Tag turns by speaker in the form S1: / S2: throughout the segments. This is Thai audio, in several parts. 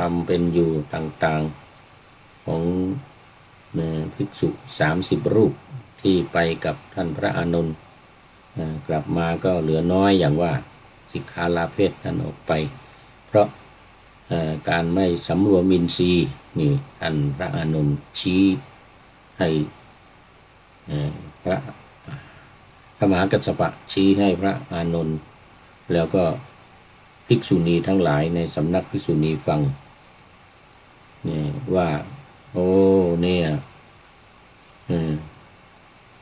S1: ความเป็นอยู่ต่างๆของภิกษุ30 รูปที่ไปกับท่านพระอานนท์กลับมาก็เหลือน้อยอย่างว่าสิกขาลาเพศนั้นออกไปเพราะการไม่สำรวมอินทรีย์นี่ท่านพระอานนท์ชี้ให้พระมหากัสสปะชี้ให้พระอานนท์แล้วก็ภิกษุณีทั้งหลายในสำนักภิกษุณีฟังเนี่ยว่าโอ้เนี่ย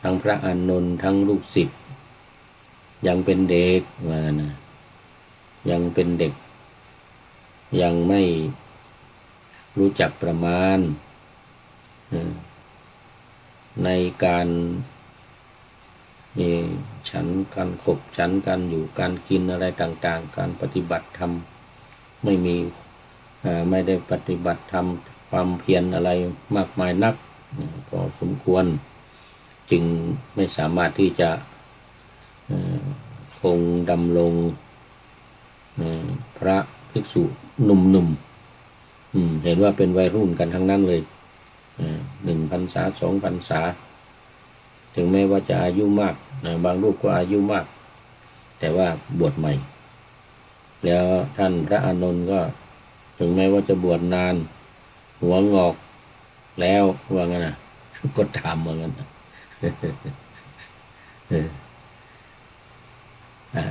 S1: ทั้งพระอานนท์ทั้งลูกศิษย์ยังเป็นเด็กว่านะยังเป็นเด็กยังไม่รู้จักประมาณในการฉันการขบฉันการอยู่การกินอะไรต่างๆการปฏิบัติธรรมไม่ได้ปฏิบัติธรรมความเพียรอะไรมากมายนักพอสมควรจึงไม่สามารถที่จะคงดำรงพระภิกษุหนุ่มๆเห็นว่าเป็นวัยรุ่นกันทั้งนั้นเลย1 พรรษา 2 พรรษาถึงแม้ว่าจะอายุมากบางรูปก็อายุมากแต่ว่าบวชใหม่แล้วท่านพระอานนท์ก็ถึงแม้ว่าจะบวชนานหัวงอกแล้วว่างั้นนะก็ทำเหมือนกัน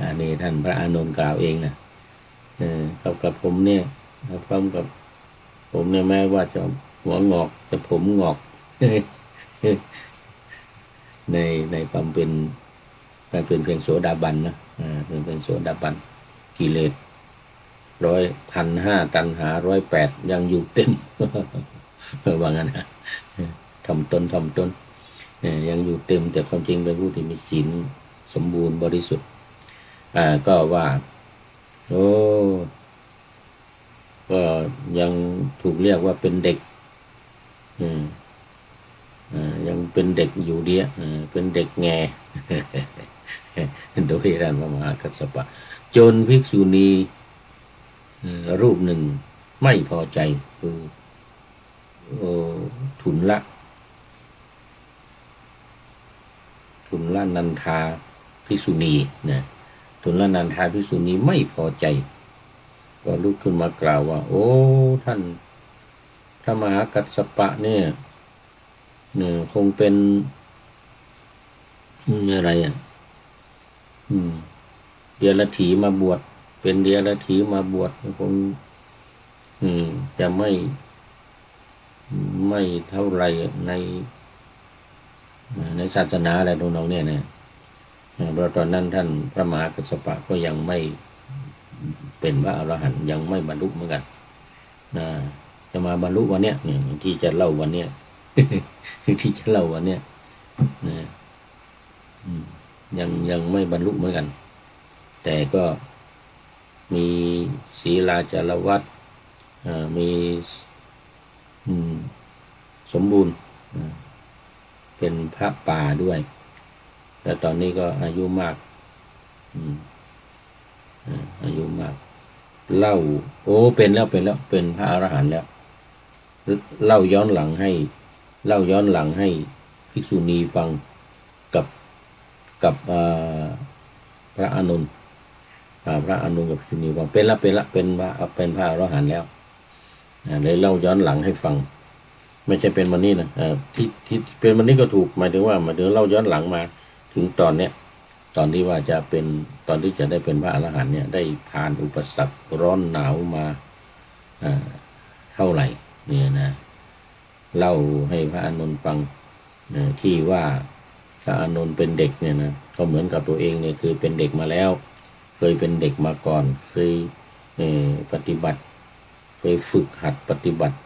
S1: อันนี้ท่านพระอานนท์กล่าวเองนะกับผมเนี่ยพร้อมกับผมเนี่ยแม้ว่าจะหัวงอกจะผมงอกในความเป็นเพียงโสดาบันนะเป็นโสดาบันกิเลส100,500ตัณหา108ยังอยู่เต็มว่างั้นนะทำตนยังอยู่เต็มแต่ความจริงเป็นผู้ที่มีศีลสมบูรณ์บริสุทธิ์ก็ว่าโอ้ก็ยังถูกเรียกว่าเป็นเด็กยังเป็นเด็กอยู่เดียเป็นเด็กแงโดยท่านพระมหากัสสปะจนภิกษุณีรูปหนึ่งไม่พอใจคือทุนละนันทาภิกษุณีนะทุนละนันทาภิกษุณีไม่พอใจก็ลุกขึ้นมากล่าวว่าโอ้ท่านพระมหากัสสปะเนี่ยคงเป็นอะไรเดียรถีมาบวชเป็นเดียรถีมาบวชคงจะไม่เท่าไรในศาสนาอะไรตรงนั้นเนี่ยนะเพราะตอนนั้นท่านพระมหากัสสปะก็ยังไม่เป็นพระอรหันต์ยังไม่บรรลุเหมือนกันจะมาบรรลุวันเนี้ยที่จะเล่าวันเนี้ยที่จะเล่าวันเนี้ยยังไม่บรรลุเหมือนกันแต่ก็มีศีลาจารวัตรมีสมบูรณ์เป็นพระป่าด้วยแต่ตอนนี้ก็อายุมากอายุมากเล่าโอ้เป็นเป็นพระอรหันต์แล้วเล่าย้อนหลังให้ภิกษุณีฟังกับพระอานนท์กับภิกษุณีฟังเป็นพระอรหันต์แล้วเลยเล่าย้อนหลังให้ฟังไม่ใช่เป็นวันนี้นะที่เป็นวันนี้ก็ถูกหมายถึงเล่าย้อนหลังมาถึงตอนเนี้ยตอนที่ว่าจะเป็นตอนที่จะได้เป็นพระอรหันต์เนี่ยได้ผ่านอุปสรรคร้อนหนาวมาเท่าไหร่เนี่ยนะเล่าให้พระอานนท์ฟังที่ว่าพระอานนท์เป็นเด็กเนี่ยนะก็เหมือนกับตัวเองเนี่ยคือเป็นเด็กมาแล้วเคยเป็นเด็กมาก่อนเคยปฏิบัติเคยฝึกหัดปฏิบัติ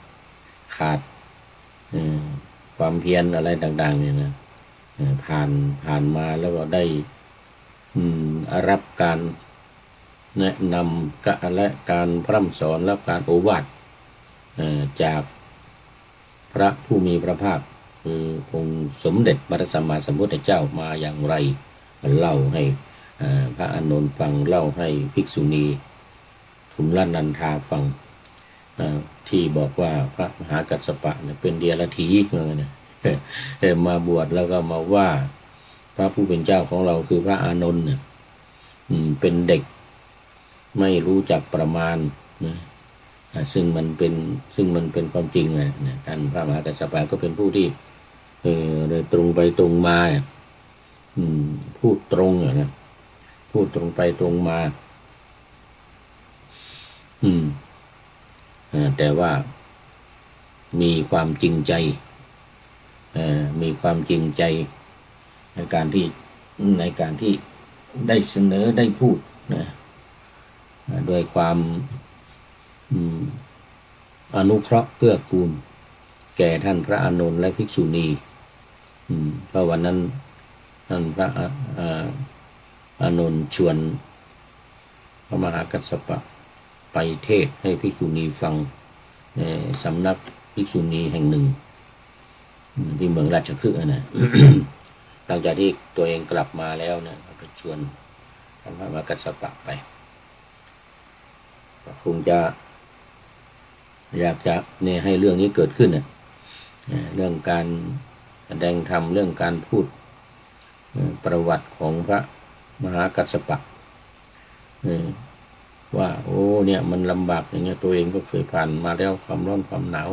S1: ขาดความเพียรอะไรต่างๆเนี่ยนะผ่านมาแล้วก็ได้รับการแนะนำและการพร่ำสอนและการโอวาทจากพระผู้มีพระภาคคือองค์สมเด็จพระสัมมาสัมพุทธเจ้ามาอย่างไรเล่าให้พระอานนท์ฟังเล่าให้ภิกษุณีทุลนันทาฟัง ที่บอกว่าพระมหากัสสปะเนี่ยเป็นเดียรถีเหมือนกันนะมาบวชแล้วก็มาว่าพระผู้เป็นเจ้าของเราคือพระอานนท์เนี่ยเป็นเด็กไม่รู้จักประมาณนะซึ่งมันเป็นความจริงนะท่านพระมหากัสสปะก็เป็นผู้ที่เลยตรงไปตรงมาเนี่ยพูดตรงนะพูดตรงไปตรงมาแต่ว่ามีความจริงใจมีความจริงใจในการที่ได้เสนอได้พูดนะด้วยความอนุเคราะห์เกื้อกูลแก่ท่านพระอานนท์และภิกษุณีเพราะวันนั้นท่านพระอานนท์ชวนพระมหากัสสปะไปเทศให้ภิกษุณีฟังในสำนักภิกษุณีแห่งหนึ่งที่เมืองราชคฤห์นะ หลังจากที่ตัวเองกลับมาแล้วเนี่ยก็ชวนท่านพระมหากัสสปะไปคงจะอยากจะเนี่ยให้เรื่องนี้เกิดขึ้นเนี่ยเรื่องการแสดงธรรมเรื่องการพูดประวัติของพระมหากัสสปะว่าโอ้เนี่ยมันลำบากอย่างเงี้ยตัวเองก็เคยผ่านมาแล้วความร้อนความหนาว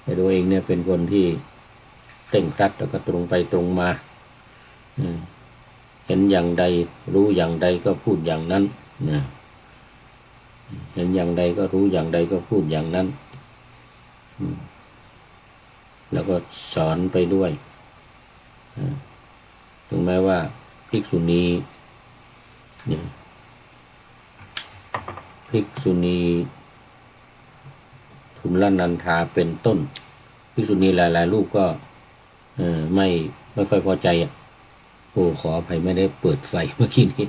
S1: แต่ตัวเองเนี่ยเป็นคนที่เคร่งครัดแล้วก็ตรงไปตรงมาเห็นอย่างใดรู้อย่างใดก็พูดอย่างนั้นเห็นอย่างใดก็รู้อย่างใดก็พูดอย่างนั้นแล้วก็สอนไปด้วยถึงแม้ว่าภิกษุณีทุลนันทาเป็นต้นภิกษุณีหลายๆรูปก็ไม่ค่อยพอใจโอ้ขออภัยไม่ได้เปิดไฟเมื่อกี้นี้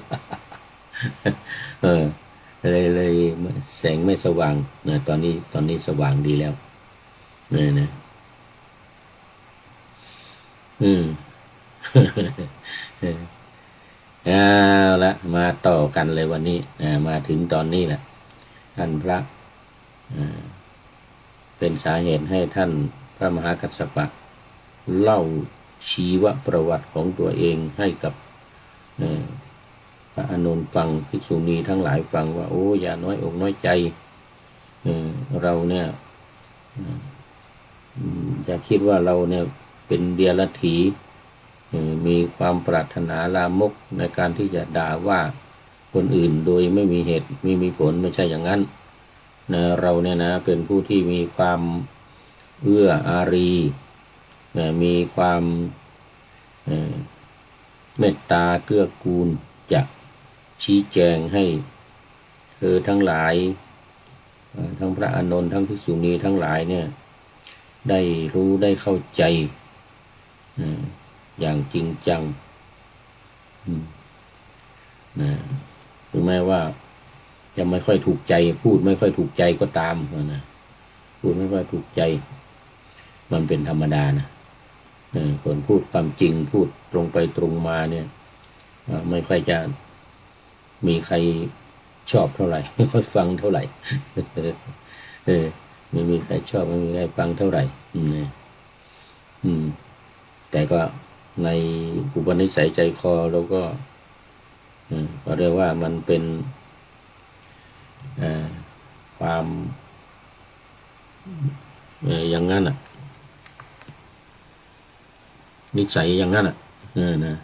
S1: เลยแสงไม่สว่างนะตอนนี้สว่างดีแล้วนะเอาละมาต่อกันเลยวันนี้มาถึงตอนนี้แหละท่านพระเป็นสาเหตุให้ท่านพระมหากัสสปะเล่าชีวประวัติของตัวเองให้กับพระอานนท์ฟังภิกษุณีทั้งหลายฟังว่าโอ้อย่าน้อยอกน้อยใจเราเนี่ยอย่าคิดว่าเราเนี่ยเป็นเดียรถีมีความปรารถนาลามกในการที่จะด่าว่าคนอื่นโดยไม่มีเหตุไม่มีผลไม่ใช่อย่างนั้นนะเราเนี่ยนะเป็นผู้ที่มีความเอื้ออารีมีความเมตตาเกื้อกูลจะชี้แจงให้เธอทั้งหลายทั้งพระอานนท์ทั้งภิกษุณีทั้งหลายเนี่ยได้รู้ได้เข้าใจอย่างจริงจังถึงแม้ว่าจะไม่ค่อยถูกใจพูดไม่ค่อยถูกใจก็ตามนะพูดไม่ค่อยถูกใจมันเป็นธรรมดานะคนพูดความจริงพูดตรงไปตรงมาเนี่ยไม่ค่อยจะมีใครชอบเท่าไหร่ไม่ค่อยฟังเท่าไหร่ไม่มีใครชอบไม่มีใครฟังเท่าไหร่แต่ก็ในอุปนิสัยใจคอเราก็เรียกว่ามันเป็นความอย่างนั้นนิสัยอย่างนั้นนะ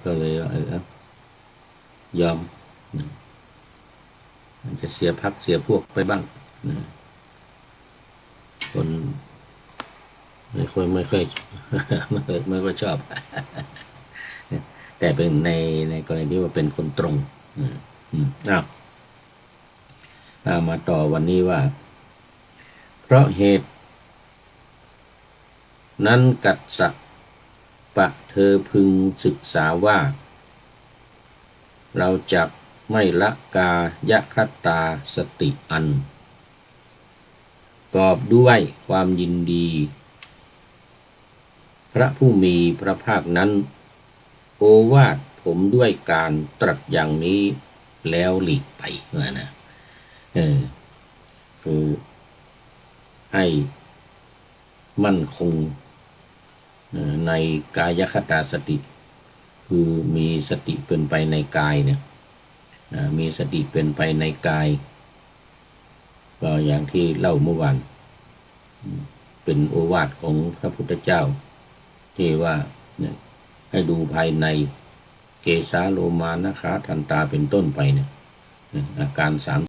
S1: ก็เลยยอมจะเสียพรรคเสียพวกไปบ้างคนไม่ค่อยชอบแต่เป็นในกรณีที่ว่าเป็นคนตรงมาต่อวันนี้ว่าเพราะเหตุนั้นกัสสปะเธอพึงศึกษาว่าเราจะไม่ละกายคตาสติอันกอบด้วยความยินดีพระผู้มีพระภาคนั้นโอวาทผมด้วยการตรัสอย่างนี้ แล้วหลีกไปนะคือให้มั่นคงในกายคตาสติ คือมีสติเป็นไปในกายเนี่ยมีสติเป็นไปในกายก็อย่างที่เล่าเมื่อวานเป็นโอวาทของพระพุทธเจ้าที่ว่าเนี่ยให้ดูภายในเกสาโลมานะคะทันตาเป็นต้นไปเนี่ยอาการ